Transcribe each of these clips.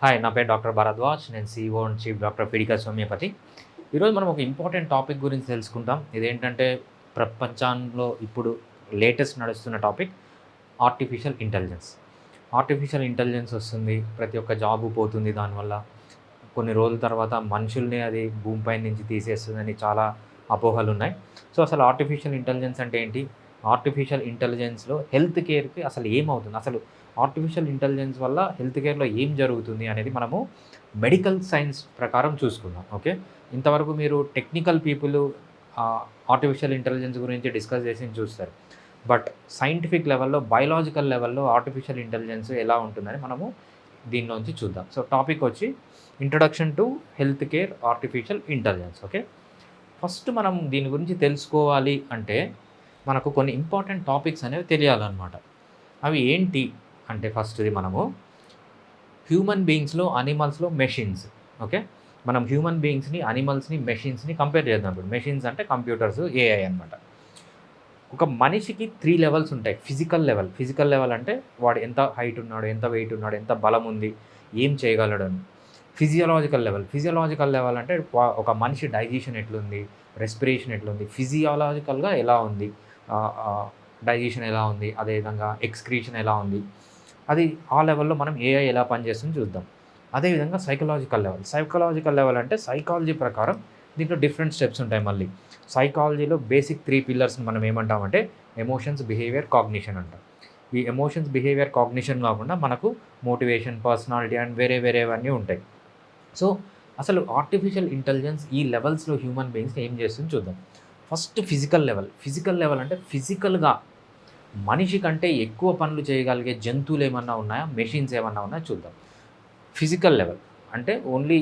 Hi, నా పేరు doctor Bharadwaj. నేను CEO and chief doctor Fidicus homeopathy. ఈరోజు మనం ఒక ఇంపార్టెంట్ టాపిక్ గురించి తెలుసుకుంటాం. ఇదేంటంటే ప్రపంచంలో ఇప్పుడు లేటెస్ట్ నడుస్తున్న topic artificial intelligence. Artificial intelligence వస్తుంది, ప్రతి ఒక్క జాబు పోతుంది దానివల్ల. కొన్ని రోజుల తర్వాత మనుషుల్ని అది భూమిపై నుంచి తీసేస్తుందని చాలా అపోహలున్నాయి. సో, అసలు ఆర్టిఫిషియల్ ఇంటెలిజెన్స్ అంటే ఏంటి? ఆర్టిఫిషియల్ ఇంటెలిజెన్స్‌లో హెల్త్ కేర్‌కి అసలు ఏమవుతుంది? అసలు ఆర్టిఫిషియల్ ఇంటెలిజెన్స్ వల్ల హెల్త్ కేర్‌లో ఏం జరుగుతుంది అనేది మనము మెడికల్ సైన్స్ ప్రకారం చూసుకుందాం. ఓకే. ఇంతవరకు మీరు టెక్నికల్ పీపుల్ ఆర్టిఫిషియల్ ఇంటెలిజెన్స్ గురించి డిస్కస్ చేసింది చూస్తారు. బట్ సైంటిఫిక్ లెవెల్‌లో, బయోలాజికల్ లెవెల్‌లో ఆర్టిఫిషియల్ ఇంటెలిజెన్స్ ఎలా ఉంటుందని మనము దీనిలోంచి చూద్దాం. సో, టాపిక్ వచ్చి introduction to health care artificial intelligence. Okay. First మనం దీని గురించి తెలుసుకోవాలి అంటే మనకు కొన్ని ఇంపార్టెంట్ టాపిక్స్ అనేవి తెలియాలన్నమాట. అవి ఏంటి అంటే ఫస్ట్‌ది మనము హ్యూమన్ బీయింగ్స్‌లో, అనిమల్స్‌లో, మెషిన్స్. ఓకే. మనం హ్యూమన్ బీయింగ్స్‌ని, అనిమల్స్‌ని, మెషిన్స్‌ని కంపేర్ చేద్దాం ఇప్పుడు. మెషిన్స్ అంటే కంప్యూటర్స్, ఏఐ అనమాట. ఒక మనిషికి 3 లెవెల్స్ ఉంటాయి. Physical level. ఫిజికల్ లెవెల్ అంటే వాడు ఎంత హైట్ ఉన్నాడు, ఎంత వెయిట్ ఉన్నాడు, ఎంత బలం ఉంది, ఏం చేయగలడు అని. Physiological level. ఫిజియోలాజికల్ లెవెల్ అంటే ఒక మనిషి డైజెషన్ ఎట్లుంది, రెస్పిరేషన్ ఎట్లుంది, ఫిజియోలాజికల్‌గా ఎలా ఉంది, ఆహ్, ఆహ్, డైజెషన్ ఎలా ఉంది, అదేవిధంగా ఎక్స్‌క్రీషన్ ఎలా ఉంది. అది ఆ లెవెల్‌లో మనం ఏఐ ఎలా పనిచేస్తుందో చూద్దాం. అదేవిధంగా సైకలాజికల్ లెవెల్. సైకలాజికల్ లెవెల్ అంటే సైకాలజీ ప్రకారం దీంట్లో డిఫరెంట్ స్టెప్స్ ఉంటాయి మళ్ళీ. సైకాలజీలో బేసిక్ 3 పిల్లర్స్‌ని మనం ఏమంటామంటే ఎమోషన్స్, బిహేవియర్, కాగ్నిషన్ అంటాం. ఈ ఎమోషన్స్, బిహేవియర్, కాగ్నిషన్ కాకుండా మనకు మోటివేషన్, పర్సనాలిటీ అండ్ వేరేవన్నీ ఉంటాయి. సో, అసలు ఆర్టిఫిషియల్ ఇంటెలిజెన్స్ ఈ లెవెల్స్‌లో హ్యూమన్ బీయింగ్స్‌ని ఏం చేస్తుందో చూద్దాం. First physical level. Physical level అంటే ఫిజికల్‌గా మనిషి కంటే ఎక్కువ పనులు చేయగలిగే జంతువులు ఏమన్నా ఉన్నాయా? మెషిన్స్ ఏమన్నా ఉన్నాయా చూద్దాం. ఫిజికల్ లెవెల్ అంటే ఓన్లీ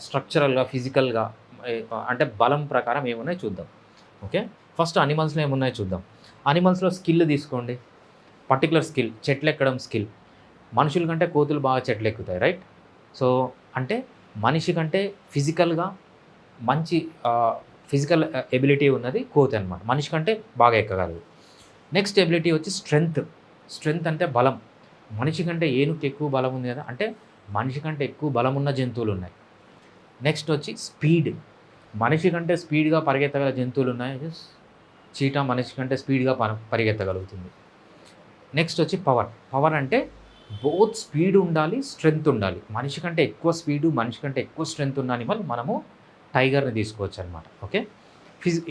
స్ట్రక్చరల్‌గా, ఫిజికల్‌గా అంటే బలం ప్రకారం ఏమున్నాయో చూద్దాం. ఓకే. ఫస్ట్ అనిమల్స్‌లో ఏమున్నాయో చూద్దాం. అనిమల్స్‌లో స్కిల్ తీసుకోండి. పర్టిక్యులర్ స్కిల్ చెట్లెక్కడం స్కిల్. మనుషుల కంటే కోతులు బాగా చెట్లెక్కుతాయి. రైట్? సో, అంటే మనిషి కంటే ఫిజికల్‌గా మంచి ఫిజికల్ ఎబిలిటీ ఉన్నది కోతనమాట. మనిషి కంటే బాగా ఎక్కగలదు. నెక్స్ట్ ఎబిలిటీ వచ్చి స్ట్రెంగ్త్. స్ట్రెంగ్త్ అంటే బలం. మనిషి కంటే ఏనుగుకి ఎక్కువ బలం ఉంది కదా! అంటే మనిషి కంటే ఎక్కువ బలమున్న జంతువులున్నాయి. నెక్స్ట్ వచ్చి స్పీడ్. మనిషి కంటే స్పీడ్‌గా పరిగెత్తగల జంతువులున్నాయి. చీటా మనిషి కంటే స్పీడ్‌గా పరిగెత్తగలుగుతుంది. నెక్స్ట్ వచ్చి పవర్. పవర్ అంటే బోత్ స్పీడ్ ఉండాలి, స్ట్రెంగ్త్ ఉండాలి. మనిషి కంటే ఎక్కువ స్పీడు, మనిషి కంటే ఎక్కువ స్ట్రెంగ్త్ ఉన్న అనిమల్ మనము టైగర్‌ని తీసుకోవచ్చనమాట. ఓకే.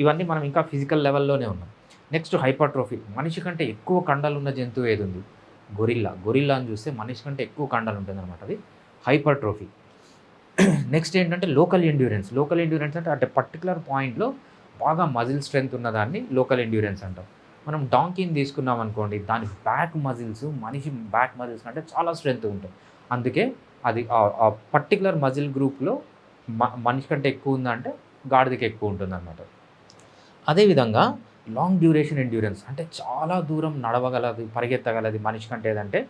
ఇవన్నీ మనం ఇంకా ఫిజికల్ లెవెల్‌లోనే ఉన్నాం. Next hypertrophy. మనిషి కంటే ఎక్కువ కండలున్న జంతువు ఏదుంది? గొరిల్లా. గొరిల్లాని చూస్తే మనిషి కంటే ఎక్కువ కండలు ఉంటుందనమాట. అది హైపర్ట్రోఫీ. నెక్స్ట్ ఏంటంటే లోకల్ ఎండ్యూరెన్స్. లోకల్ ఎండ్యూరెన్స్ అంటే పర్టిక్యులర్ పాయింట్‌లో బాగా మజిల్ స్ట్రెంగ్త్ ఉన్నదాన్ని లోకల్ ఎండ్యూరెన్స్ అంటాం. మనం డాంకీని తీసుకున్నామనుకోండి, దాని బ్యాక్ మజిల్స్ మనిషి బ్యాక్ మజిల్స్ కంటే చాలా స్ట్రెంగ్త్ ఉంటాయి. అందుకే అది ఆ పర్టిక్యులర్ మజిల్ గ్రూప్‌లో మనిషి కంటే ఎక్కువ ఉందంటే గాడిదకి ఎక్కువ ఉంటుందనమాట. అదేవిధంగా లాంగ్ డ్యూరేషన్ ఎండ్యూరెన్స్ అంటే చాలా దూరం నడవగలది, పరిగెత్తగలది మనిషి కంటే ఏదంటే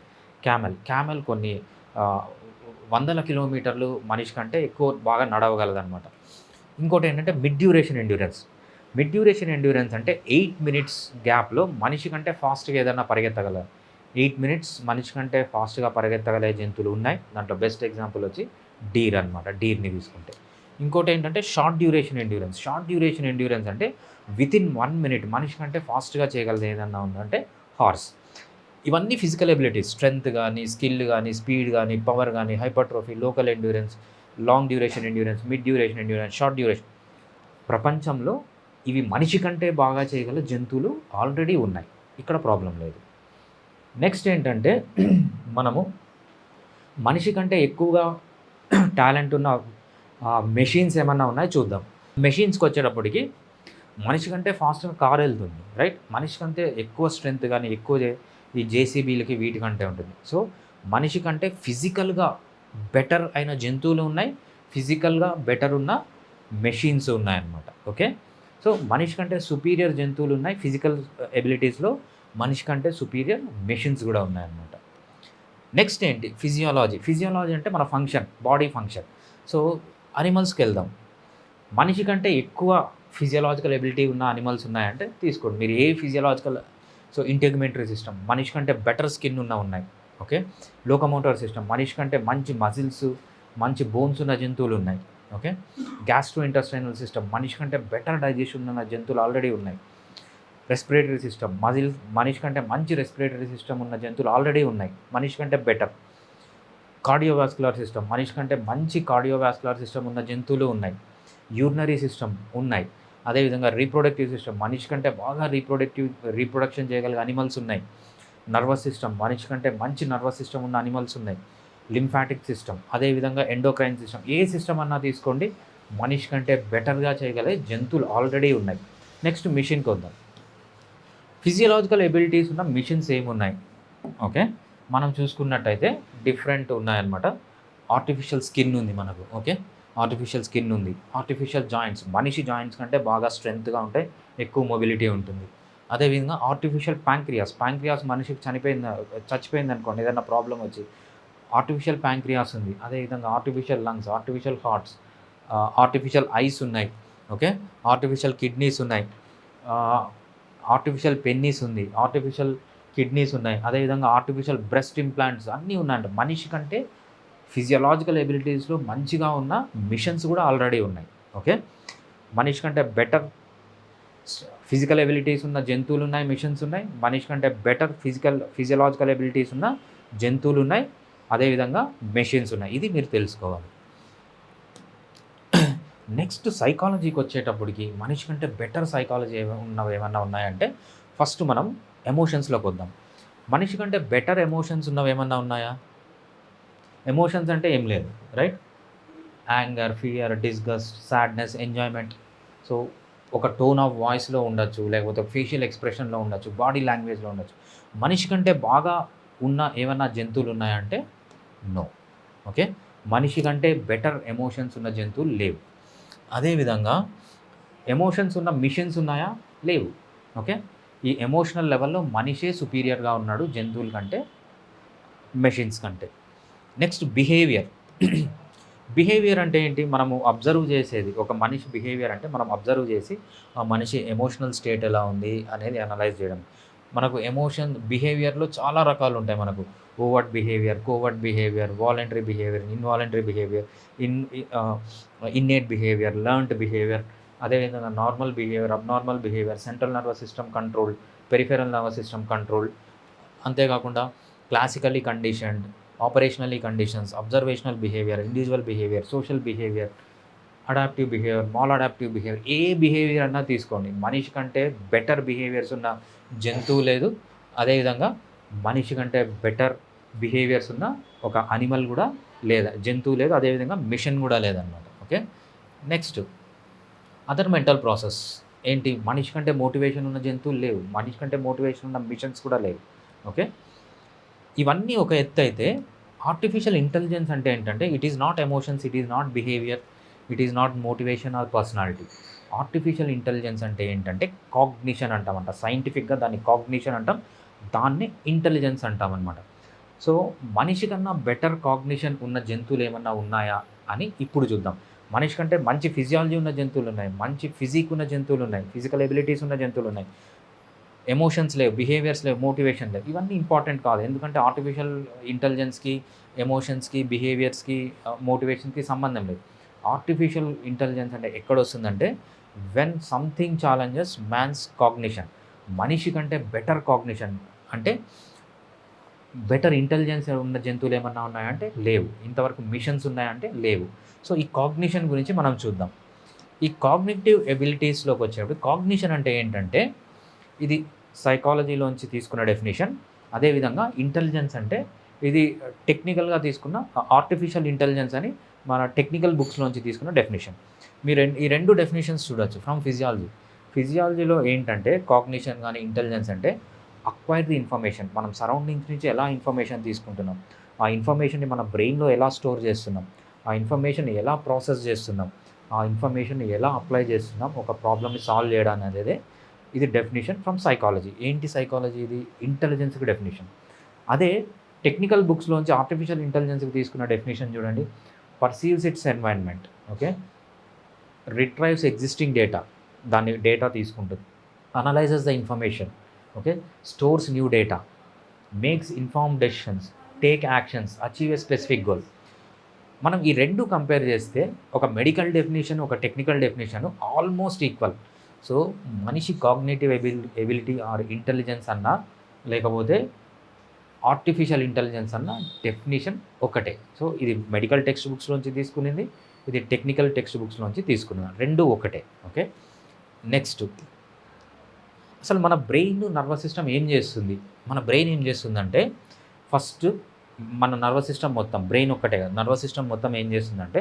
క్యామెల్. క్యామెల్ కొన్ని వందల కిలోమీటర్లు మనిషి కంటే ఎక్కువ బాగా నడవగలదనమాట. ఇంకోటేంటంటే mid duration endurance. Mid duration endurance అంటే 8 మినిట్స్ గ్యాప్‌లో మనిషి కంటే ఫాస్ట్‌గా ఏదన్నా పరిగెత్తగలదు. 8 మినిట్స్ మనిషి కంటే ఫాస్ట్‌గా పరిగెత్తగలిగే జంతువులు ఉన్నాయి. దాంట్లో బెస్ట్ ఎగ్జాంపుల్ వచ్చి డీర్ అనమాట. డీర్‌ని తీసుకుంటే. ఇంకోటేంటంటే short duration endurance. Short duration endurance అంటే వితిన్ 1 మినిట్ మనిషి కంటే ఫాస్ట్‌గా చేయగలది ఏదన్నా ఉందంటే హార్స్. ఇవన్నీ ఫిజికల్ ఎబిలిటీస్. స్ట్రెంగ్త్ గానీ, స్కిల్ గానీ, స్పీడ్ గానీ, పవర్ గానీ, hypertrophy, local endurance, long duration endurance, mid duration endurance, short duration. ప్రపంచంలో ఇవి మనిషి కంటే బాగా చేయగల జంతువులు ఆల్రెడీ ఉన్నాయి. ఇక్కడ ప్రాబ్లమ్ లేదు. నెక్స్ట్ ఏంటంటే మనము మనిషి కంటే ఎక్కువగా టాలెంట్ ఉన్న మెషిన్స్ ఏమన్నా ఉన్నాయో చూద్దాం. మెషిన్స్‌కొచ్చేటప్పటికి మనిషి కంటే ఫాస్ట్‌గా కార్ ఎళ్తుంది. రైట్? మనిషి కంటే ఎక్కువ స్ట్రెంగ్త్ గానీ, ఈ జేసీబీలకి వీటికంటే ఉంటుంది. సో, మనిషి కంటే ఫిజికల్‌గా బెటర్ అయిన జంతువులు ఉన్నాయి. ఫిజికల్‌గా బెటర్ ఉన్న మెషిన్స్ ఉన్నాయన్నమాట. ఓకే. సో, మనిషి కంటే సుపీరియర్ జంతువులు ఉన్నాయి. ఫిజికల్ ఎబిలిటీస్‌లో మనిషి కంటే సుపీరియర్ మెషిన్స్ గూడా ఉన్నాయన్నమాట. నెక్స్ట్ ఏంటి? ఫిజియాలజీ. ఫిజియాలజీ అంటే మన ఫంక్షన్, బాడీ ఫంక్షన్. సో, అనిమల్స్‌కెళ్దాం. మనిషి కంటే ఎక్కువ ఫిజియోలాజికల్ ఎబిలిటీ ఉన్న అనిమల్స్ ఉన్నాయంటే తీసుకోండి. మీరు ఏ ఫిజియోలాజికల్ ఇంటిగ్యుమెంటరీ సిస్టమ్ మనిషి కంటే బెటర్ స్కిన్ ఉన్నాయి. ఓకే. లోకోమోటర్ సిస్టమ్, మనిషి కంటే మంచి మజిల్స్, మంచి బోన్స్ ఉన్న జంతువులు ఉన్నాయి. ఓకే. గ్యాస్ట్రో ఇంటెస్టైనల్ సిస్టమ్, మనిషి కంటే బెటర్ డైజెషన్ ఉన్న జంతువులు ఆల్రెడీ ఉన్నాయి. రెస్పిరేటరీ సిస్టమ్, మనిషి కంటే మంచి రెస్పిరేటరీ సిస్టమ్ ఉన్న జంతువులు ఆల్రెడీ ఉన్నాయి, మనిషి కంటే బెటర్. కార్డియోవాస్కులర్ సిస్టమ్, మనిషి కంటే మంచి కార్డియోవాస్కులర్ సిస్టమ్ ఉన్న జంతువులు ఉన్నాయి. యూరినరీ సిస్టమ్ ఉన్నాయి. అదేవిధంగా రీప్రొడక్టివ్ సిస్టమ్, మనిషి కంటే బాగా రీప్రొడక్షన్ చేయగలిగే అనిమల్స్ ఉన్నాయి. నర్వస్ సిస్టమ్, మనిషి కంటే మంచి నర్వస్ సిస్టమ్ ఉన్న అనిమల్స్ ఉన్నాయి. లింఫాటిక్ సిస్టమ్, అదేవిధంగా ఎండోక్రైన్ సిస్టమ్, ఏ సిస్టమ్ అన్నా తీసుకోండి, మనిషి కంటే బెటర్గా చేయగలిగే జంతువులు ఆల్రెడీ ఉన్నాయి. నెక్స్ట్ మిషన్కి వద్దాం. ఫిజియలాజికల్ ఎబిలిటీస్ ఉన్న మిషన్స్ ఏమున్నాయి? ఓకే, మనం చూసుకున్నట్టయితే డిఫరెంట్ ఉన్నాయన్నమాట. ఆర్టిఫిషియల్ స్కిన్ ఉంది మనకు. ఓకే, ఆర్టిఫిషియల్ స్కిన్ ఉంది. ఆర్టిఫిషియల్ జాయింట్స్, మనిషి జాయింట్స్ కంటే బాగా స్ట్రెంత్గా ఉంటాయి, ఎక్కువ మొబిలిటీ ఉంటుంది. అదేవిధంగా ఆర్టిఫిషియల్ ప్యాంక్రియాస్ మనిషికి చచ్చిపోయింది అనుకోండి, ఏదైనా ప్రాబ్లం వచ్చి ఆర్టిఫిషియల్ ప్యాంక్రియాస్ ఉంది. అదేవిధంగా artificial lungs, artificial hearts, artificial ice ఉన్నాయి. ఓకే, ఆర్టిఫిషియల్ కిడ్నీస్ ఉన్నాయి, ఆర్టిఫిషియల్ పెన్నీస్ ఉంది, ఆర్టిఫిషియల్ కిడ్నీస్ ఉన్నాయి. అదేవిధంగా ఆర్టిఫిషియల్ బ్రెస్ట్ ఇంప్లాంట్స్ అన్నీ ఉన్నాయంట. మనిషి కంటే ఫిజియలాజికల్ ఎబిలిటీస్లో మంచిగా ఉన్న మిషన్స్ కూడా ఆల్రెడీ ఉన్నాయి. ఓకే, మనిషి కంటే బెటర్ ఫిజికల్ ఎబిలిటీస్ ఉన్న జంతువులు ఉన్నాయి, మిషన్స్ ఉన్నాయి. మనిషి కంటే బెటర్ ఫిజియలాజికల్ ఎబిలిటీస్ ఉన్న జంతువులు ఉన్నాయి, అదేవిధంగా మెషిన్స్ ఉన్నాయి. ఇది మీరు తెలుసుకోవాలి. నెక్స్ట్ సైకాలజీకి వచ్చేటప్పటికి మనిషి కంటే బెటర్ సైకాలజీ ఏమన్నా ఉన్నాయంటే, ఫస్ట్ మనం ఎమోషన్స్లోకి వద్దాం. మనిషి కంటే బెటర్ ఎమోషన్స్ ఉన్నవి ఏమన్నా ఉన్నాయా? ఎమోషన్స్ అంటే ఏం లేదు, right? Anger, fear, disgust, sadness, enjoyment. So ఒక టోన్ ఆఫ్ వాయిస్లో ఉండొచ్చు, లేకపోతే ఫేషియల్ ఎక్స్ప్రెషన్లో ఉండొచ్చు, బాడీ లాంగ్వేజ్లో ఉండొచ్చు. మనిషి కంటే బాగా ఉన్న ఏమన్నా జంతువులు ఉన్నాయంటే నో. ఓకే, మనిషి కంటే బెటర్ ఎమోషన్స్ ఉన్న జంతువులు లేవు. అదేవిధంగా ఎమోషన్స్ ఉన్న మిషన్స్ ఉన్నాయా? లేవు. ఓకే, ఈ ఎమోషనల్ లెవెల్లో మనిషే సుపీరియర్గా ఉన్నాడు జంతువుల కంటే, మెషిన్స్ కంటే. నెక్స్ట్ బిహేవియర్ అంటే ఏంటి? మనము అబ్జర్వ్ చేసేది. ఒక మనిషి బిహేవియర్ అంటే మనం అబ్జర్వ్ చేసి ఆ మనిషి ఎమోషనల్ స్టేట్ ఎలా ఉంది అనేది అనలైజ్ చేయడం. మనకు బిహేవియర్లో చాలా రకాలు ఉంటాయి. మనకు overt behaviour, voluntary behaviour, involuntary behaviour, innate behaviour, learned behaviour, అదేవిధంగా normal behaviour, abnormal behaviour, central nervous system control, peripheral nervous system control. అంతేకాకుండా classically conditioned, operationally conditions, observational behaviour, individual behaviour, social behaviour, adaptive behaviour, maladaptive behaviour. ఏ behaviour అన్నా తీసుకోండి, మనిషి కంటే better behaviours ఉన్న జంతువు లేదు. అదేవిధంగా మనిషి కంటే బెటర్ బిహేవియర్స్ ఉన్న ఒక అనిమల్ కూడా లేదా, జంతువు లేదు. అదేవిధంగా మిషన్ కూడా లేదనమాట. Okay, next other mental process ఏంటి? మనిషి కంటే మోటివేషన్ ఉన్న జంతువులు లేవు, మనిషి కంటే మోటివేషన్ ఉన్న మిషన్స్ కూడా లేవు. ఓకే, ఇవన్నీ ఒక ఎత్తు అయితే ఆర్టిఫిషియల్ ఇంటెలిజెన్స్ అంటే ఏంటంటే, it is not emotions, it is not behaviour, it is not motivation are personality. Artificial intelligence అంటే ఏంటంటే కాగ్నిషన్ అంటామంట. సైంటిఫిక్గా దాన్ని కాగ్నిషన్ అంటాం, దాన్ని ఇంటెలిజెన్స్ అంటామన్నమాట. సో మనిషి కన్నా బెటర్ కాగ్నిషన్ ఉన్న జంతువులు ఏమన్నా ఉన్నాయా అని ఇప్పుడు చూద్దాం. మనిషి కంటే మంచి ఫిజియాలజీ ఉన్న జంతువులు ఉన్నాయి, మంచి ఫిజిక్ ఉన్న జంతువులు ఉన్నాయి, ఫిజికల్ ఎబిలిటీస్ ఉన్న జంతువులు ఉన్నాయి. ఎమోషన్స్ లేవు, బిహేవియర్స్ లేవు, మోటివేషన్ లేవు. ఇవన్నీ ఇంపార్టెంట్ కాదు, ఎందుకంటే ఆర్టిఫిషియల్ ఇంటెలిజెన్స్కి, ఎమోషన్స్కి, బిహేవియర్స్కి, మోటివేషన్కి సంబంధం లేదు. ఆర్టిఫిషియల్ ఇంటెలిజెన్స్ అంటే ఎక్కడొస్తుందంటే, when something challenges man's cognition. మనిషి కంటే బెటర్ కాగ్నిషన్ అంటే బెటర్ ఇంటెలిజెన్స్ ఉన్న జంతువులు ఏమన్నా ఉన్నాయంటే లేవు. ఇంతవరకు మిషన్స్ ఉన్నాయంటే లేవు. సో ఈ కాగ్నిషన్ గురించి మనం చూద్దాం. ఈ కాగ్నిటివ్ ఎబిలిటీస్లోకి వచ్చేటప్పుడు కాగ్నిషన్ అంటే ఏంటంటే, ఇది సైకాలజీలోంచి తీసుకున్న డెఫినేషన్. అదేవిధంగా ఇంటెలిజెన్స్ అంటే ఇది టెక్నికల్గా తీసుకున్న ఆర్టిఫిషియల్ ఇంటెలిజెన్స్ అని మన టెక్నికల్ బుక్స్లోంచి తీసుకున్న డెఫినేషన్. మీరు ఈ రెండు డెఫినేషన్స్ చూడొచ్చు ఫ్రమ్ ఫిజియాలజీలో ఏంటంటే కాగ్నిషన్ కానీ ఇంటెలిజెన్స్ అంటే అక్వైర్ ది ఇన్ఫర్మేషన్. మనం సరౌండింగ్స్ నుంచి ఎలా ఇన్ఫర్మేషన్ తీసుకుంటున్నాం, ఆ ఇన్ఫర్మేషన్ని మన బ్రెయిన్లో ఎలా స్టోర్ చేస్తున్నాం, ఆ ఇన్ఫర్మేషన్ ఎలా ప్రాసెస్ చేస్తున్నాం, ఆ ఇన్ఫర్మేషన్ ఎలా అప్లై చేస్తున్నాం ఒక ప్రాబ్లమ్ని సాల్వ్ చేయడానికి అనేది ఇది డెఫినేషన్ ఫ్రమ్ సైకాలజీ. ఏంటి సైకాలజీ? ఇది ఇంటెలిజెన్స్కి డెఫినేషన్. అదే టెక్నికల్ బుక్స్లోంచి ఆర్టిఫిషియల్ ఇంటెలిజెన్స్కి తీసుకున్న డెఫినేషన్ చూడండి. Perceives its environment, okay, retrieves existing data, దాన్ని డేటా తీసుకుంటుంది, analyses the information, okay, stores new data, makes informed decisions, take actions, achieve a specific goal. మనం ఈ 2 కంపేర్ చేస్తే ఒక మెడికల్ డెఫినిషన్, ఒక technical definition almost equal. So, మనిషి cognitive ability or intelligence అన్నా, లేకపోతే ఆర్టిఫిషియల్ ఇంటెలిజెన్స్ అన్న డెఫినిషన్ ఒకటే. సో, ఇది మెడికల్ టెక్స్ట్ బుక్స్‌లోంచి తీసుకునింది, ఇది టెక్నికల్ టెక్స్ట్ బుక్స్‌లోంచి తీసుకున్నాను. 2 ఒకటే. ఓకే. నెక్స్ట్, అసలు మన బ్రెయిన్, నర్వస్ సిస్టమ్ ఏం చేస్తుంది? మన బ్రెయిన్ ఏం చేస్తుందంటే, ఫస్ట్ మన నర్వస్ సిస్టమ్ మొత్తం, బ్రెయిన్ ఒక్కటే కాదు, నర్వస్ సిస్టమ్ మొత్తం ఏం చేస్తుందంటే,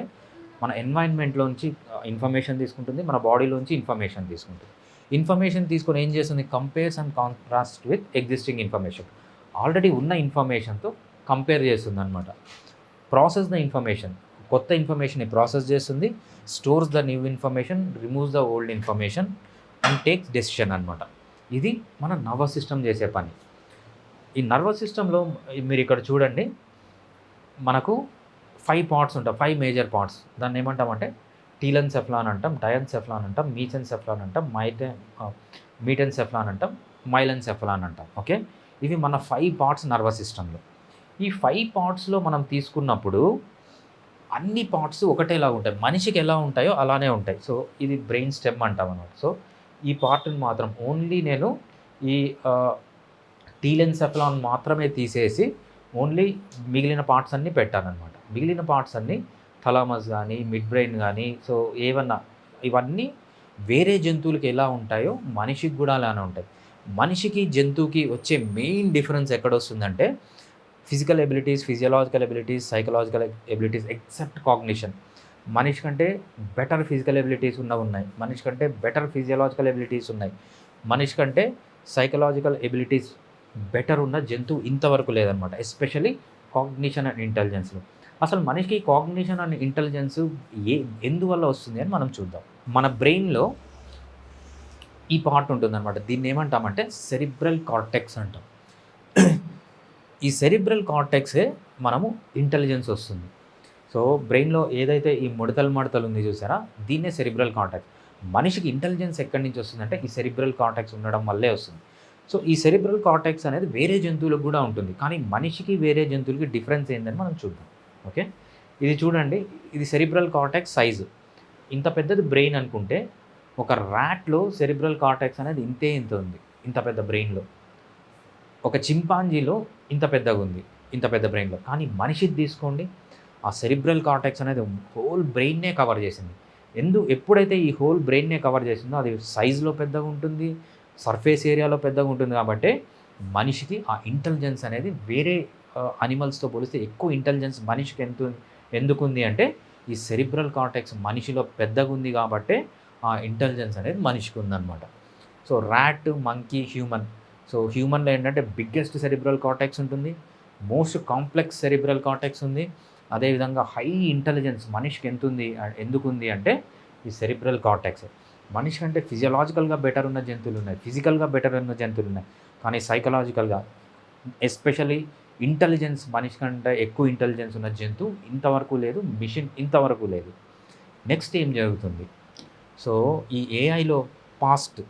మన ఎన్వైర్న్మెంట్‌లోంచి ఇన్ఫర్మేషన్ తీసుకుంటుంది, మన బాడీలోంచి ఇన్ఫర్మేషన్ తీసుకుంటుంది. ఇన్ఫర్మేషన్ తీసుకొని ఏం చేస్తుంది? Compares and contrast with existing information. Already ఉన్న ఇన్ఫర్మేషన్‌తో కంపేర్ చేస్తుందనమాట. ప్రాసెస్ ద ఇన్ఫర్మేషన్, కొత్త ఇన్ఫర్మేషన్‌ని ప్రాసెస్ చేస్తుంది, stores the new information, removes the old information and takes decision అనమాట. ఇది మన నర్వస్ సిస్టమ్ చేసే పని. ఈ నర్వస్ సిస్టంలో మీరు ఇక్కడ చూడండి, మనకు 5 పార్ట్స్ ఉంటాయి, 5 మేజర్ పార్ట్స్. దాన్ని ఏమంటామంటే టీలెన్సెఫలాన్ అంటాం, డయన్సెఫలాన్ అంటాం, మీసెన్సెఫలాన్ అంటాం, మీటెన్సెఫలాన్ అంటాం, మైలెన్సెఫలాన్ అంటాం. ఓకే. ఇవి మన 5 పార్ట్స్ నర్వస్ సిస్టంలో. ఈ 5 పార్ట్స్లో మనం తీసుకున్నప్పుడు అన్ని పార్ట్స్ ఒకటేలాగా ఉంటాయి. మనిషికి ఎలా ఉంటాయో అలానే ఉంటాయి. సో, ఇది బ్రెయిన్ స్టెమ్ అంటాం అన్నమాట. సో, ఈ పార్ట్ని మాత్రం ఓన్లీ నేను ఈ టీలెన్సెఫలాన్ మాత్రమే తీసేసి ఓన్లీ మిగిలిన పార్ట్స్ అన్నీ పెట్టానన్నమాట. మిగిలిన పార్ట్స్ అన్నీ థలామస్ కానీ, మిడ్ బ్రెయిన్ కానీ, సో ఏవన్నా ఇవన్నీ వేరే జంతువులకి ఎలా ఉంటాయో మనిషికి కూడా అలానే ఉంటాయి. మనిషికి, జంతువుకి వచ్చే మెయిన్ డిఫరెన్స్ ఎక్కడొస్తుందంటే physical abilities, physiological abilities, psychological abilities except cognition. మనిషి కంటే బెటర్ ఫిజికల్ ఎబిలిటీస్ ఉన్నాయి, మనిషి కంటే బెటర్ ఫిజియోలాజికల్ ఎబిలిటీస్ ఉన్నాయి, మనిషి కంటే సైకలాజికల్ ఎబిలిటీస్ బెటర్ ఉన్న జంతువు ఇంతవరకు లేదనమాట. ఎస్పెషల్లీ కాగ్నిషన్ అండ్ ఇంటెలిజెన్స్లో. అసలు మనిషికి కాగ్నిషన్ అండ్ ఇంటెలిజెన్స్ ఎందువల్ల వస్తుంది అని మనం చూద్దాం. మన బ్రెయిన్లో ఈ పార్ట్ ఉంటుందన్నమాట. దీన్ని ఏమంటామంటే సెరిబ్రల్ కార్టెక్స్ అంటాం. ఈ సెరిబ్రల్ కార్టెక్సే మనము ఇంటెలిజెన్స్ వస్తుంది. సో, బ్రెయిన్లో ఏదైతే ఈ ముడతలు ఉంది చూసారా, దీన్నే సెరిబ్రల్ కార్టెక్స్. మనిషికి ఇంటెలిజెన్స్ ఎక్కడి నుంచి వస్తుందంటే ఈ సెరిబ్రల్ కార్టెక్స్ ఉండడం వల్లే వస్తుంది. సో, ఈ సెరిబ్రల్ కార్టెక్స్ అనేది వేరే జంతువులకు కూడా ఉంటుంది, కానీ మనిషికి వేరే జంతువులకి డిఫరెన్స్ ఏందని మనం చూద్దాం. ఓకే. ఇది చూడండి, ఇది సెరిబ్రల్ కార్టెక్స్ సైజు. ఇంత పెద్దది బ్రెయిన్ అనుకుంటే ఒక ర్యాట్లో సెరిబ్రల్ కార్టెక్స్ అనేది ఇంత ఉంది, ఇంత పెద్ద బ్రెయిన్లో. ఒక చింపాంజీలో ఇంత పెద్దగా ఉంది, ఇంత పెద్ద బ్రెయిన్లో. కానీ మనిషిది తీసుకోండి, ఆ సెరిబ్రల్ కార్టెక్స్ అనేది హోల్ బ్రెయిన్నే కవర్ చేసింది. ఎప్పుడైతే ఈ హోల్ బ్రెయిన్నే కవర్ చేసిందో అది సైజులో పెద్దగా ఉంటుంది, సర్ఫేస్ ఏరియాలో పెద్దగా ఉంటుంది. కాబట్టి మనిషికి ఆ ఇంటెలిజెన్స్ అనేది వేరే అనిమల్స్తో పోలిస్తే ఎక్కువ ఇంటెలిజెన్స్ మనిషికి ఎందుకుంది అంటే ఈ సెరిబ్రల్ కార్టెక్స్ మనిషిలో పెద్దగా ఉంది కాబట్టి ఆ ఇంటెలిజెన్స్ అనేది మనిషికి ఉందన్నమాట. So, rat, monkey, human. So, హ్యూమన్లో ఏంటంటే బిగ్గెస్ట్ సెరిబ్రల్ కార్టెక్స్ ఉంటుంది, మోస్ట్ కాంప్లెక్స్ సెరిబ్రల్ కార్టెక్స్ ఉంది. అదేవిధంగా హై ఇంటెలిజెన్స్ మనిషికి ఎందుకుంది అంటే ఈ సెరిబ్రల్ కార్టెక్స్. మనిషి కంటే ఫిజియోలాజికల్గా బెటర్ ఉన్న జంతువులు ఉన్నాయి, ఫిజికల్గా బెటర్ ఉన్న జంతువులు ఉన్నాయి, కానీ సైకలాజికల్గా ఎస్పెషలీ ఇంటెలిజెన్స్ మనిషి కంటే ఎక్కువ ఇంటెలిజెన్స్ ఉన్న జంతువు ఇంతవరకు లేదు, మిషన్ ఇంతవరకు లేదు. నెక్స్ట్ ఏం జరుగుతుంది? సో, ఈ ఏఐలో పాస్ట్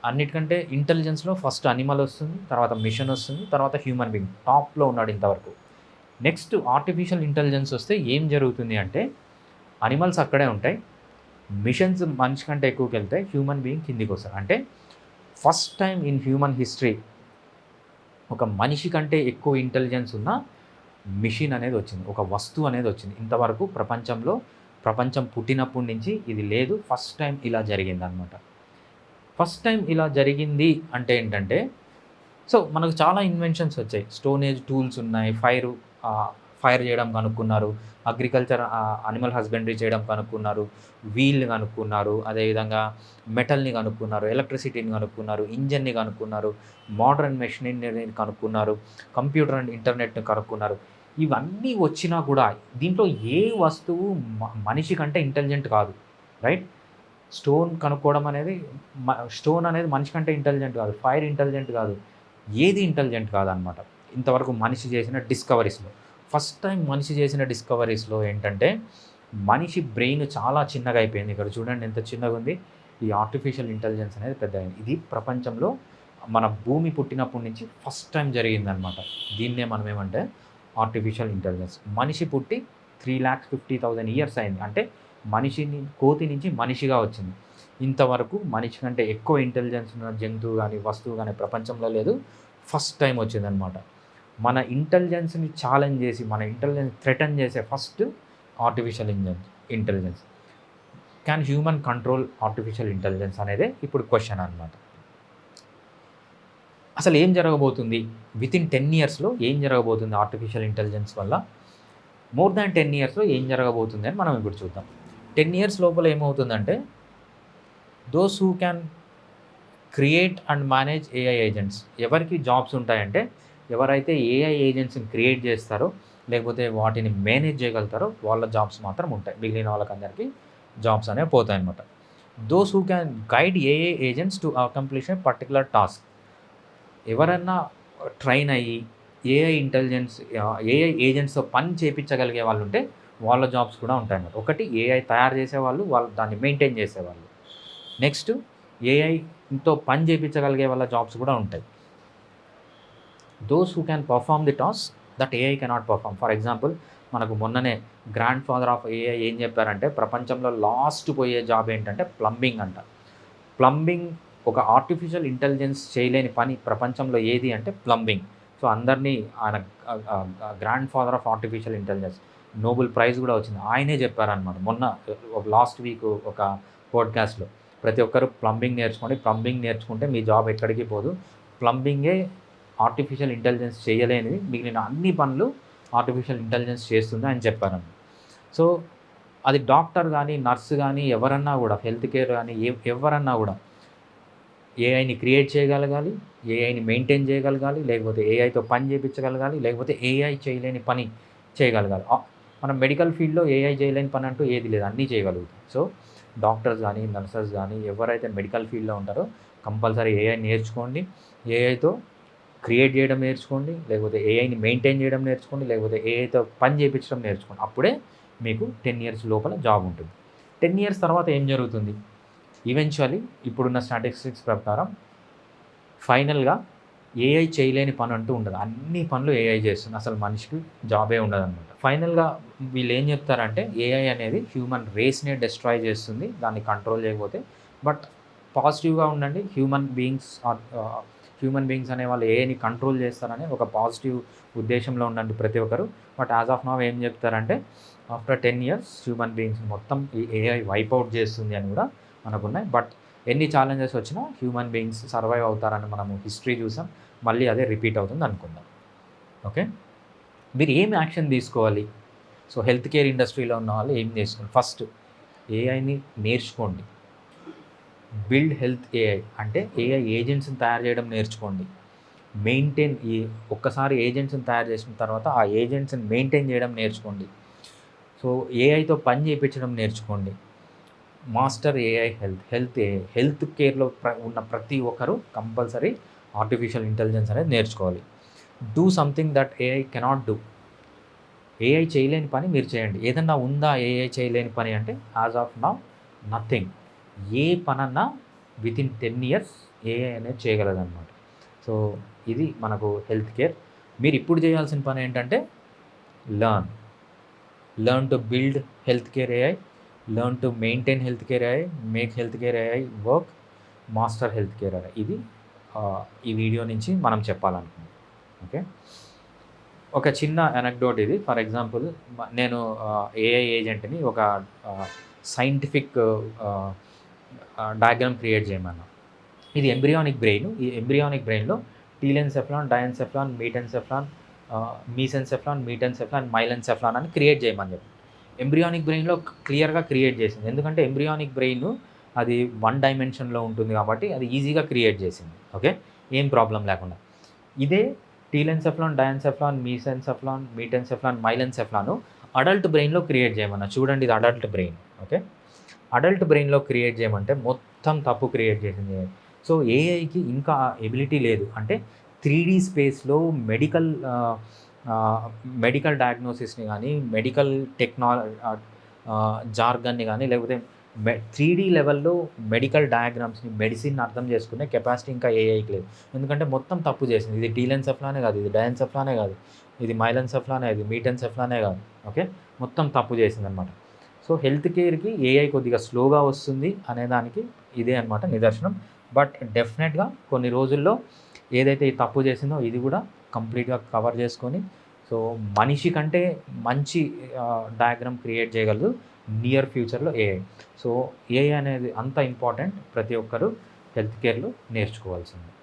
అన్నిటికంటే ఇంటెలిజెన్స్లో ఫస్ట్ అనిమల్ వస్తుంది, తర్వాత మిషన్ వస్తుంది, తర్వాత హ్యూమన్ బీయింగ్ టాప్లో ఉన్నాడు ఇంతవరకు. నెక్స్ట్ ఆర్టిఫిషియల్ ఇంటెలిజెన్స్ వస్తే ఏం జరుగుతుంది అంటే అనిమల్స్ అక్కడే ఉంటాయి, మిషన్స్ మనిషి కంటే ఎక్కువకి వెళ్తాయి, హ్యూమన్ బీయింగ్ కిందికి వస్తారు. అంటే first time in human history ఒక మనిషి కంటే ఎక్కువ ఇంటెలిజెన్స్ ఉన్న మిషన్ అనేది వచ్చింది, ఒక వస్తువు అనేది వచ్చింది. ఇంతవరకు ప్రపంచం పుట్టినప్పటి నుంచి ఇది లేదు, ఫస్ట్ టైం ఇలా జరిగింది అనమాట. ఫస్ట్ టైం ఇలా జరిగింది అంటే ఏంటంటే, సో మనకు చాలా ఇన్వెన్షన్స్ వచ్చాయి, స్టోన్ ఏజ్ టూల్స్ ఉన్నాయి, ఫైర్ చేయడం కనుక్కున్నారు, అగ్రికల్చర్ అనిమల్ హస్బెండరీ చేయడం కనుక్కున్నారు, వీల్ కనుక్కున్నారు, అదేవిధంగా మెటల్ని కనుక్కున్నారు, ఎలక్ట్రిసిటీని కనుక్కున్నారు, ఇంజన్ని కనుక్కున్నారు, మోడర్న్ మెషినరీని కనుక్కున్నారు, కంప్యూటర్ అండ్ ఇంటర్నెట్ని కనుక్కున్నారు. ఇవన్నీ వచ్చినా కూడా దీంట్లో ఏ వస్తువు మనిషి కంటే ఇంటెలిజెంట్ కాదు, రైట్? స్టోన్ అనేది మనిషి కంటే ఇంటెలిజెంట్ కాదు, ఫైర్ ఇంటెలిజెంట్ కాదు, ఏది ఇంటెలిజెంట్ కాదనమాట. ఇంతవరకు మనిషి చేసిన డిస్కవరీస్లో ఫస్ట్ టైం మనిషి చేసిన డిస్కవరీస్లో ఏంటంటే మనిషి బ్రెయిన్ చాలా చిన్నగా అయిపోయింది. ఇక్కడ చూడండి ఎంత చిన్నగా ఉంది. ఈ ఆర్టిఫిషియల్ ఇంటెలిజెన్స్ అనేది పెద్ద అయింది. ఇది ప్రపంచంలో మన భూమి పుట్టినప్పటి నుంచి ఫస్ట్ టైం జరిగిందనమాట. దీన్నే మనం ఏమంటే ఆర్టిఫిషియల్ ఇంటెలిజెన్స్. మనిషి పుట్టి 3,50,000 ఇయర్స్ అయింది. అంటే కోతి నుంచి మనిషిగా వచ్చింది. ఇంతవరకు మనిషి కంటే ఎక్కువ ఇంటెలిజెన్స్ ఉన్న జంతువు గానీ, వస్తువు గానీ ప్రపంచంలో లేదు. ఫస్ట్ టైం వచ్చిందనమాట. మన ఇంటెలిజెన్స్‌ని ఛాలెంజ్ చేసి, మన ఇంటెలిజెన్స్ థ్రెటన్ చేసే first artificial intelligence. Can human control artificial intelligence అనేదే ఇప్పుడు క్వెషన్ అనమాట. అసలు ఏం జరగబోతుంది? వితిన్ 10 ఇయర్స్‌లో ఏం జరగబోతుంది ఆర్టిఫిషియల్ ఇంటెలిజెన్స్ వల్ల? మోర్ దాన్ 10 ఇయర్స్‌లో ఏం జరగబోతుంది అని మనం ఇప్పుడు చూద్దాం. 10 ఇయర్స్ లోపల ఏమవుతుందంటే, those who can create and manage AI agents, ఎవరికి జాబ్స్ ఉంటాయంటే, ఎవరైతే ఏఐ ఏజెంట్స్ని క్రియేట్ చేస్తారో లేకపోతే వాటిని మేనేజ్ చేయగలుగుతారో వాళ్ళ జాబ్స్ మాత్రం ఉంటాయి. మిగిలిన వాళ్ళకందరికీ జాబ్స్ అనేవి పోతాయన్నమాట. Those who can guide AI agents to accomplish a particular task, ఎవరన్నా ట్రైన్ అయ్యి ఏఐ ఏజెంట్స్తో పని చేయించగలిగే వాళ్ళు ఉంటే వాళ్ళ జాబ్స్ కూడా ఉంటాయన్నమాట. ఒకటి ఏఐ తయారు చేసేవాళ్ళు, వాళ్ళు దాన్ని మెయింటైన్ చేసేవాళ్ళు. నెక్స్ట్ ఏఐతో పని చేయించగలిగే వాళ్ళ జాబ్స్ కూడా ఉంటాయి. Those who can perform the task that AI cannot perform. For example, మనకు మొన్ననే గ్రాండ్ ఫాదర్ ఆఫ్ ఏఐ ఏం చెప్పారంటే, ప్రపంచంలో లాస్ట్ పోయే జాబ్ ఏంటంటే ప్లంబింగ్ అంట. ప్లంబింగ్ ఒక ఆర్టిఫిషియల్ ఇంటెలిజెన్స్ చేయలేని పని ప్రపంచంలో ఏది అంటే ప్లంబింగ్. సో అందరినీ ఆయన grand father of artificial intelligence, Nobel prize కూడా వచ్చింది. ఆయనే చెప్పారనమాట మొన్న లాస్ట్ వీక్ ఒక పోడ్కాస్ట్లో. ప్రతి ఒక్కరు ప్లంబింగ్ నేర్చుకోండి, ప్లంబింగ్ నేర్చుకుంటే మీ జాబ్ ఎక్కడికి పోదు, ప్లంబింగే ఆర్టిఫిషియల్ ఇంటెలిజెన్స్ చేయలేనిది, మిగిలిన అన్ని పనులు ఆర్టిఫిషియల్ ఇంటెలిజెన్స్ చేస్తుంది అని చెప్పారన్నమాట. సో అది డాక్టర్ కానీ, నర్సు కానీ, ఎవరన్నా కూడా, హెల్త్ కేర్ కానీ ఎవరన్నా కూడా ఏఐని క్రియేట్ చేయగలగాలి, ఏఐని మెయింటైన్ చేయగలగాలి, లేకపోతే ఏఐతో పని చేయించగలగాలి, లేకపోతే ఏఐ చేయలేని పని చేయగలగాలి. మనం మెడికల్ ఫీల్డ్లో ఏఐ చేయలేని పని అంటూ ఏది లేదు, అన్నీ చేయగలుగుతాం. సో డాక్టర్స్ కానీ, నర్సెస్ కానీ, ఎవరైతే మెడికల్ ఫీల్డ్లో ఉంటారో కంపల్సరీ ఏఐ నేర్చుకోండి, ఏఐతో క్రియేట్ చేయడం నేర్చుకోండి, లేకపోతే ఏఐని మెయింటైన్ చేయడం నేర్చుకోండి, లేకపోతే ఏఐతో పని చేయించడం నేర్చుకోండి. అప్పుడే మీకు 10 ఇయర్స్ లోపల జాబ్ ఉంటుంది. 10 ఇయర్స్ తర్వాత ఏం జరుగుతుంది? ఈవెన్చువల్లీ ఇప్పుడున్న స్టాటిస్టిక్స్ ప్రకారం ఫైనల్గా ఏఐ చేయలేని పని అంటూ ఉండదు. అన్ని పనులు ఏఐ చేస్తుంది. అసలు మనిషికి జాబే ఉండదన్నమాట. ఫైనల్గా వీళ్ళు ఏం చెప్తారంటే, ఏఐ అనేది హ్యూమన్ రేస్నే డిస్ట్రాయ్ చేస్తుంది దాన్ని కంట్రోల్ చేయకపోతే. బట్ పాజిటివ్గా ఉండండి, హ్యూమన్ బీయింగ్స్ అనే వాళ్ళు ఏఐని కంట్రోల్ చేస్తారని ఒక పాజిటివ్ ఉద్దేశంలో ఉండండి ప్రతి ఒక్కరు. బట్ యాజ్ ఆఫ్ నౌ ఏం చెప్తారంటే, ఆఫ్టర్ 10 ఇయర్స్ హ్యూమన్ బీయింగ్స్ మొత్తం ఈ ఏఐ వైప్అవుట్ చేస్తుంది అని కూడా మనకున్నాయి. బట్ ఎన్ని ఛాలెంజెస్ వచ్చినా హ్యూమన్ బీయింగ్స్ సర్వైవ్ అవుతారని మనము హిస్టరీ చూసాం. మళ్ళీ అదే రిపీట్ అవుతుంది అనుకుందాం. ఓకే, మీరు ఏం యాక్షన్ తీసుకోవాలి? సో హెల్త్ కేర్ ఇండస్ట్రీలో ఉన్న వాళ్ళు ఏం చేసుకోండి? ఫస్ట్ ఏఐని నేర్చుకోండి. బిల్డ్ హెల్త్ ఏఐ అంటే ఏఐ ఏజెంట్స్ని తయారు చేయడం నేర్చుకోండి. ఒక్కసారి ఏజెంట్స్ని తయారు చేసిన తర్వాత ఆ ఏజెంట్స్ని మెయింటైన్ చేయడం నేర్చుకోండి. సో ఏఐతో పని చేయించడం నేర్చుకోండి. మాస్టర్ ఏఐ హెల్త్ కేర్లో ఉన్న ప్రతి ఒక్కరు కంపల్సరీ ఆర్టిఫిషియల్ ఇంటెలిజెన్స్ అనేది నేర్చుకోవాలి. Do something that AI cannot do. AI చేయలేని పని మీరు చేయండి. ఏదన్నా ఉందా ఏఐ చేయలేని పని అంటే, యాజ్ ఆఫ్ నౌ నథింగ్. ఏ పనన్నా వితిన్ 10 ఇయర్స్ ఏఐ అనేది చేయగలదన్నమాట. సో ఇది మనకు హెల్త్ కేర్. మీరు ఇప్పుడు చేయాల్సిన పని ఏంటంటే, learn to build health care AI, learn to maintain health care AI, make health care AI work, master health care AI. ఇది ఈ వీడియో నుంచి మనం చెప్పాలనుకున్నాం. ఓకే, ఒక చిన్న అనెక్డోట్ ఇది. ఫర్ ఎగ్జాంపుల్, నేను ఏఐ ఏజెంట్ని ఒక సైంటిఫిక్ డయాగ్రామ్ క్రియేట్ చేయమన్నా. ఇది ఎంబ్రియానిక్ బ్రెయిన్. ఈ ఎంబ్రియానిక్ బ్రెయిన్లో టీలెన్సెఫ్లాన్, డయాన్సెఫ్లాన్, మీసెన్సెఫ్లాన్, మీటెన్సెఫ్లాన్, మైలెన్సెఫ్లాన్ అని క్రియేట్ చేయమని చెప్పి ఎంబ్రియానిక్ బ్రెయిన్లో క్లియర్గా క్రియేట్ చేసింది. ఎందుకంటే ఎంబ్రియానిక్ బ్రెయిన్ అది 1 డైమెన్షన్లో ఉంటుంది కాబట్టి అది ఈజీగా క్రియేట్ చేసింది. ఓకే, ఏం ప్రాబ్లం లేకుండా. ఇదే టీలెన్సెఫ్లాన్, డయాన్సెఫ్లాన్, మీసెన్సెఫ్లాన్, మీటెన్సెఫ్లాన్, మైలెన్సెఫ్లాన్ అడల్ట్ బ్రెయిన్లో క్రియేట్ చేయమన్నా. చూడండి, ఇది అడల్ట్ బ్రెయిన్. ఓకే, అడల్ట్ బ్రెయిన్లో క్రియేట్ చేయమంటే మొత్తం తప్పు క్రియేట్ చేసింది. సో ఏఐకి ఇంకా ఎబిలిటీ లేదు. అంటే 3D స్పేస్లో మెడికల్ డయాగ్నోసిస్ని కానీ, మెడికల్ జార్గన్ని కానీ, లేకపోతే 3D లెవెల్లో మెడికల్ డయాగ్రామ్స్ని, మెడిసిన్ అర్థం చేసుకునే కెపాసిటీ ఇంకా ఏఐకి లేదు. ఎందుకంటే మొత్తం తప్పు చేసింది. ఇది టీలెన్సెఫ్లానే కాదు, ఇది డయాన్సెఫ్లానే కాదు, ఇది మైలెన్సెఫ్లానే, ఇది మీటెన్సెఫ్లానే కాదు. ఓకే, మొత్తం తప్పు చేసిందనమాట. సో హెల్త్ కేర్కి ఏఐ కొద్దిగా స్లోగా వస్తుంది అనే దానికి ఇదే అనమాట నిదర్శనం. బట్ డెఫినెట్గా కొన్ని రోజుల్లో ఏదైతే ఈ తప్పు చేసిందో ఇది కూడా కంప్లీట్గా కవర్ చేసుకొని, సో మనిషి కంటే మంచి డయాగ్రామ్ క్రియేట్ చేయగలదు నియర్ ఫ్యూచర్లో ఏఐ. సో ఏఐ అనేది అంత ఇంపార్టెంట్, ప్రతి ఒక్కరు హెల్త్ కేర్లో నేర్చుకోవాల్సింది.